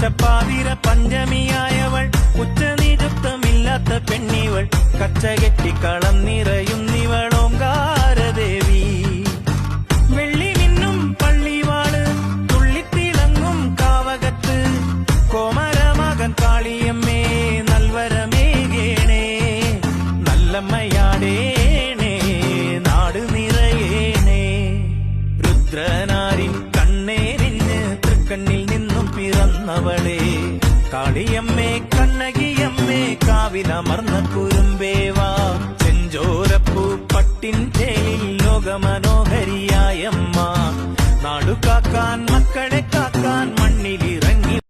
ഉച്ചപ്പാതിര പഞ്ചമിയായവൾ ഉച്ചനീചത്വമില്ലാത്ത പെണ്ണിവൾ കച്ചകെട്ടിക്കളം നിറയുന്നിവൾ ഓങ്കാരദേവി വെള്ളി മിന്നും പള്ളിവാള് തുള്ളിത്തിളങ്ങും കാവകത്ത് കോമരമകൻ കാളിയമ്മേ നൽവരമേകേണേ നല്ലമ്മയാടേണേ നാട് നിറയേണേ രുദ്രനാരിൻ കണ്ണേരിഞ്ഞ് തൃക്കണ്ണിൽ നിന്നും പിറന്നവളേ കാളിയമ്മേ കണ്ണകിയമ്മേ കാവിലമർന്ന കുരുമ്പേവാ ചെഞ്ചോരപ്പൂ പട്ടിൻ ചേലിൽ ലോകമനോഹരിയായമ്മ നാടുകാക്കാൻ മക്കളെ കാക്കാൻ മണ്ണിൽ